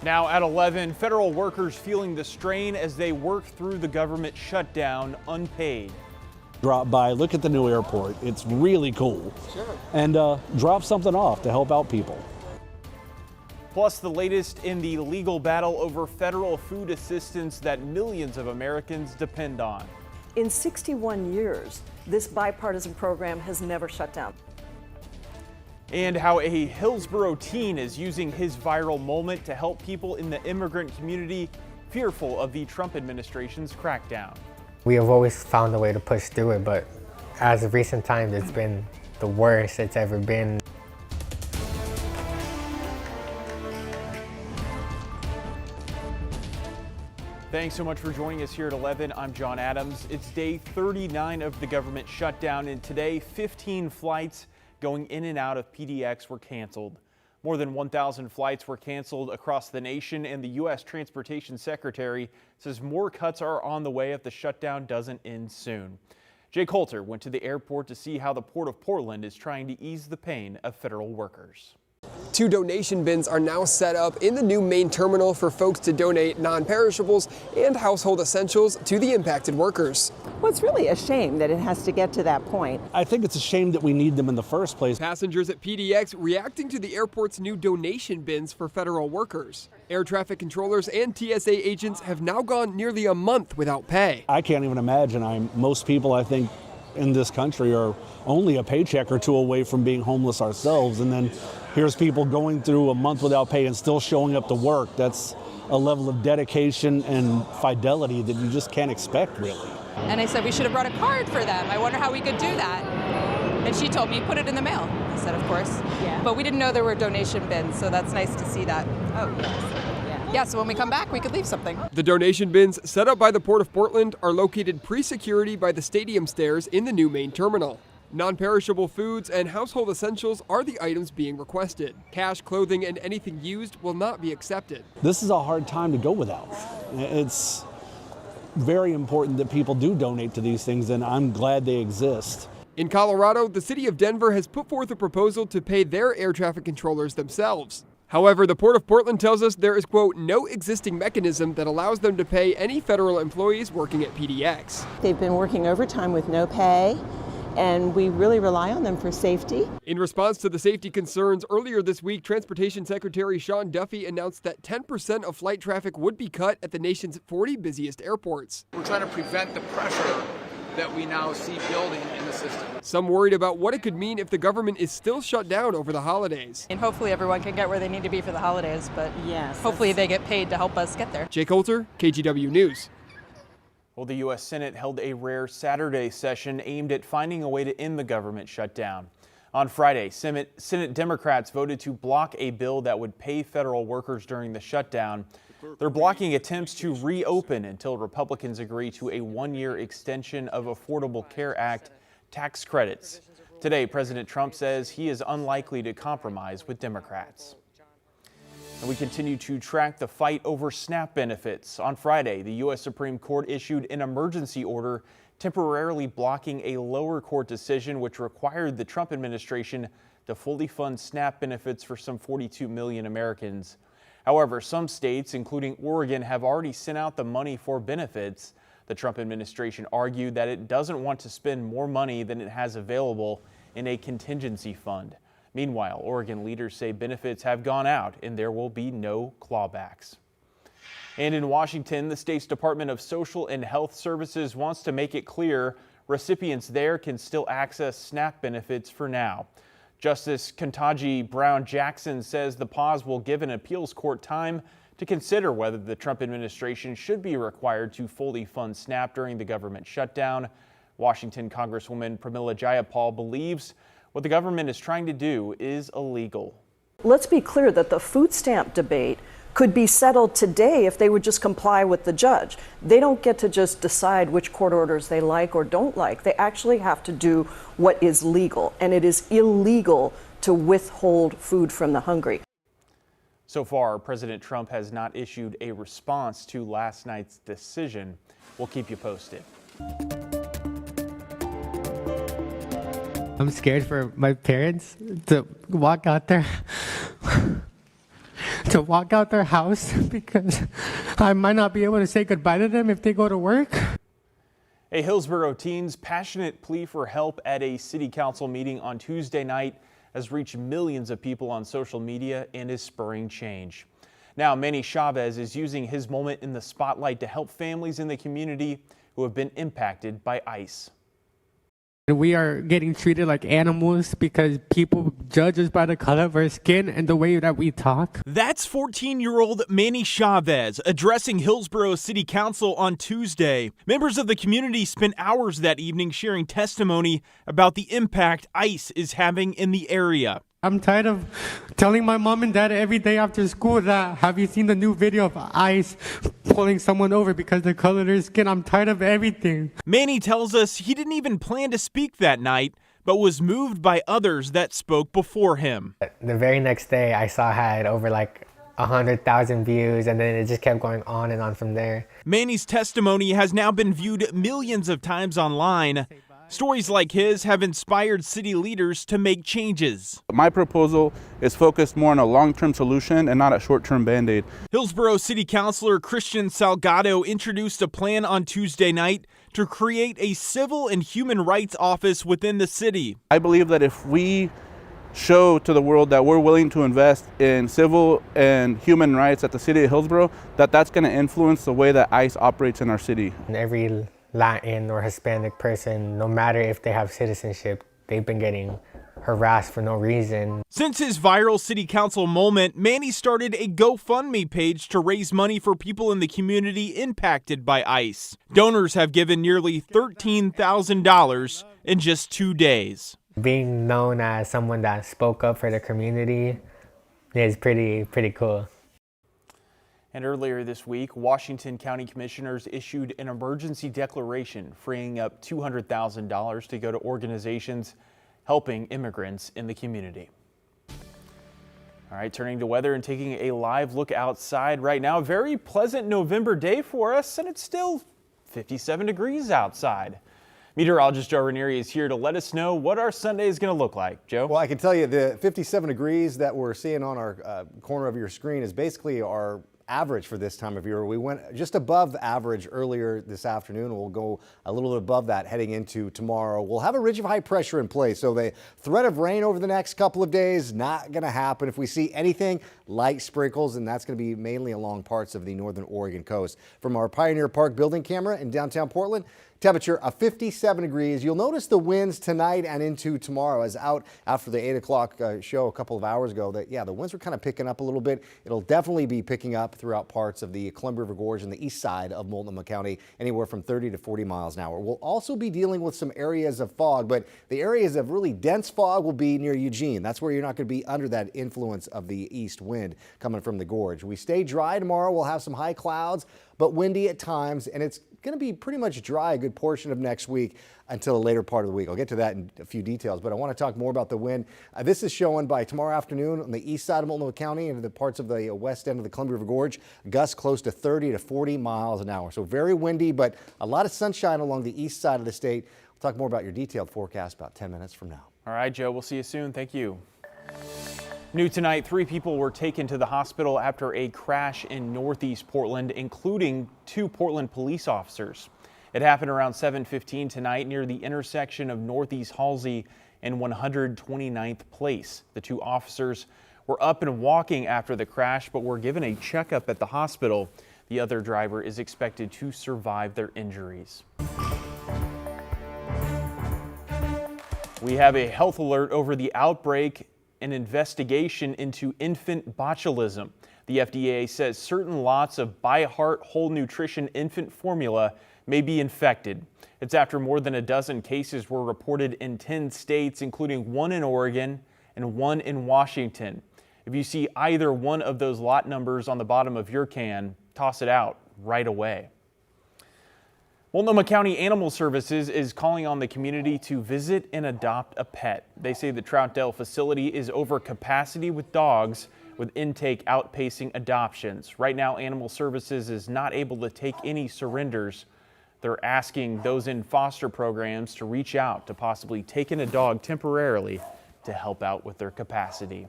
Now at 11, federal workers feeling the strain as they work through the government shutdown unpaid. Drop by, look at the new airport. It's really cool. Sure. And drop something off to help out people. Plus the latest in the legal battle over federal food assistance that millions of Americans depend on. In 61 years, this bipartisan program has never shut down. And how a Hillsborough teen is using his viral moment to help people in the immigrant community fearful of the Trump administration's crackdown. We have always found a way to push through it, but as of recent times, it's been the worst it's ever been. Thanks so much for joining us here at 11. I'm John Adams. It's day 39 of the government shutdown, and today 15 flights going in and out of PDX were canceled. More than 1,000 flights were canceled across the nation, and the U.S. Transportation Secretary says more cuts are on the way if the shutdown doesn't end soon. Jay Coulter went to the airport to see how the Port of Portland is trying to ease the pain of federal workers. 2 donation bins are now set up in the new main terminal for folks to donate non-perishables and household essentials to the impacted workers. Well, it's really a shame that it has to get to that point. I think it's a shame that we need them in the first place. Passengers at PDX reacting to the airport's new donation bins for federal workers. Air traffic controllers and TSA agents have now gone nearly a month without pay. I can't even imagine. Most people, I think, in this country are only a paycheck or two away from being homeless ourselves. And then here's people going through a month without pay and still showing up to work. That's a level of dedication and fidelity that you just can't expect, really. And I said we should have brought a card for them. I wonder how we could do that. And she told me, put it in the mail. I said, of course. Yeah. But we didn't know there were donation bins, so that's nice to see that. Oh, yes. Yeah, so when we come back, we could leave something. The donation bins set up by the Port of Portland are located pre-security by the stadium stairs in the new main terminal. Non-perishable foods and household essentials are the items being requested. Cash, clothing, and anything used will not be accepted. This is a hard time to go without. It's very important that people do donate to these things, and I'm glad they exist. In Colorado, the city of Denver has put forth a proposal to pay their air traffic controllers themselves. However, the Port of Portland tells us there is, quote, no existing mechanism that allows them to pay any federal employees working at PDX. They've been working overtime with no pay, and we really rely on them for safety. In response to the safety concerns, earlier this week, Transportation Secretary Sean Duffy announced that 10% of flight traffic would be cut at the nation's 40 busiest airports. We're trying to prevent the pressure that we now see building in the system. Some worried about what it could mean if the government is still shut down over the holidays. And hopefully everyone can get where they need to be for the holidays, but Yes. hopefully they get paid to help us get there. Jay Coulter, KGW News. Well, the U.S. Senate held a rare Saturday session aimed at finding a way to end the government shutdown. On Friday, Senate Democrats voted to block a bill that would pay federal workers during the shutdown. They're blocking attempts to reopen until Republicans agree to a 1-year extension of Affordable Care Act tax credits. Today, President Trump says he is unlikely to compromise with Democrats. And we continue to track the fight over SNAP benefits. On Friday, the U.S. Supreme Court issued an emergency order temporarily blocking a lower court decision which required the Trump administration to fully fund SNAP benefits for some 42 million Americans. However, some states, including Oregon, have already sent out the money for benefits. The Trump administration argued that it doesn't want to spend more money than it has available in a contingency fund. Meanwhile, Oregon leaders say benefits have gone out and there will be no clawbacks. And in Washington, the state's Department of Social and Health Services wants to make it clear recipients there can still access SNAP benefits for now. Justice Ketanji Brown Jackson says the pause will give an appeals court time to consider whether the Trump administration should be required to fully fund SNAP during the government shutdown. Washington Congresswoman Pramila Jayapal believes what the government is trying to do is illegal. Let's be clear that the food stamp debate could be settled today if they would just comply with the judge. They don't get to just decide which court orders they like or don't like. They actually have to do what is legal, and it is illegal to withhold food from the hungry. So far, President Trump has not issued a response to last night's decision. We'll keep you posted. I'm scared for my parents to walk out there to walk out their house because I might not be able to say goodbye to them if they go to work. A Hillsborough teen's passionate plea for help at a city council meeting on Tuesday night has reached millions of people on social media and is spurring change. Now, Manny Chavez is using his moment in the spotlight to help families in the community who have been impacted by ICE. We are getting treated like animals because people judge us by the color of our skin and the way that we talk. That's 14-year-old Manny Chavez addressing Hillsborough City Council on Tuesday. Members of the community spent hours that evening sharing testimony about the impact ICE is having in the area. I'm tired of telling my mom and dad every day after school that, have you seen the new video of ICE pulling someone over because of the color of their skin? I'm tired of everything. Manny tells us he didn't even plan to speak that night, but was moved by others that spoke before him. The very next day I saw had over like 100,000 views, and then it just kept going on and on from there. Manny's testimony has now been viewed millions of times online. Stories like his have inspired city leaders to make changes. My proposal is focused more on a long-term solution and not a short-term band-aid. Hillsborough City Councilor Christian Salgado introduced a plan on Tuesday night to create a civil and human rights office within the city. I believe that if we show to the world that we're willing to invest in civil and human rights at the city of Hillsborough, that's going to influence the way that ICE operates in our city. And every Latin or Hispanic person, no matter if they have citizenship, they've been getting harassed for no reason. Since his viral city council moment, Manny started a GoFundMe page to raise money for people in the community impacted by ICE. Donors have given nearly $13,000 in just 2 days. Being known as someone that spoke up for the community is pretty cool. And earlier this week, Washington County Commissioners issued an emergency declaration freeing up $200,000 to go to organizations helping immigrants in the community. All right, turning to weather and taking a live look outside right now. A very pleasant November day for us, and it's still 57 degrees outside. Meteorologist Joe Ranieri is here to let us know what our Sunday is going to look like. Joe? Well, I can tell you the 57 degrees that we're seeing on our corner of your screen is basically our average for this time of year. We went just above average earlier this afternoon. We'll go a little bit above that heading into tomorrow. We'll have a ridge of high pressure in place, so the threat of rain over the next couple of days not going to happen. If we see anything, light sprinkles, and that's going to be mainly along parts of the northern Oregon coast. From our Pioneer Park building camera in downtown Portland, temperature of 57 degrees. You'll notice the winds tonight and into tomorrow. As out after the 8 o'clock show a couple of hours ago, that the winds were kind of picking up a little bit. It'll definitely be picking up throughout parts of the Columbia River Gorge and the east side of Multnomah County, anywhere from 30 to 40 miles an hour. We'll also be dealing with some areas of fog, but the areas of really dense fog will be near Eugene. That's where you're not going to be under that influence of the east wind coming from the gorge. We stay dry tomorrow. We'll have some high clouds, but windy at times, and it's going to be pretty much dry a good portion of next week until the later part of the week. I'll get to that in a few details, but I want to talk more about the wind. This is showing by tomorrow afternoon on the east side of Multnomah County and the parts of the west end of the Columbia River Gorge, gusts close to 30 to 40 miles an hour. So very windy, but a lot of sunshine along the east side of the state. We'll talk more about your detailed forecast about 10 minutes from now. All right, Joe, we'll see you soon. Thank you. New tonight, 3 people were taken to the hospital after a crash in northeast Portland, including 2 Portland police officers. It happened around 7:15 tonight near the intersection of Northeast Halsey and 129th Place. The 2 officers were up and walking after the crash, but were given a checkup at the hospital. The other driver is expected to survive their injuries. We have a health alert over the outbreak and investigation into infant botulism. The FDA says certain lots of By Heart Whole Nutrition infant formula may be infected. It's after more than a dozen cases were reported in 10 states, including 1 in Oregon and 1 in Washington. If you see either one of those lot numbers on the bottom of your can, toss it out right away. Multnomah County Animal Services is calling on the community to visit and adopt a pet. They say the Troutdale facility is over capacity with dogs, with intake outpacing adoptions. Right now, Animal Services is not able to take any surrenders. They're asking those in foster programs to reach out to possibly take in a dog temporarily to help out with their capacity.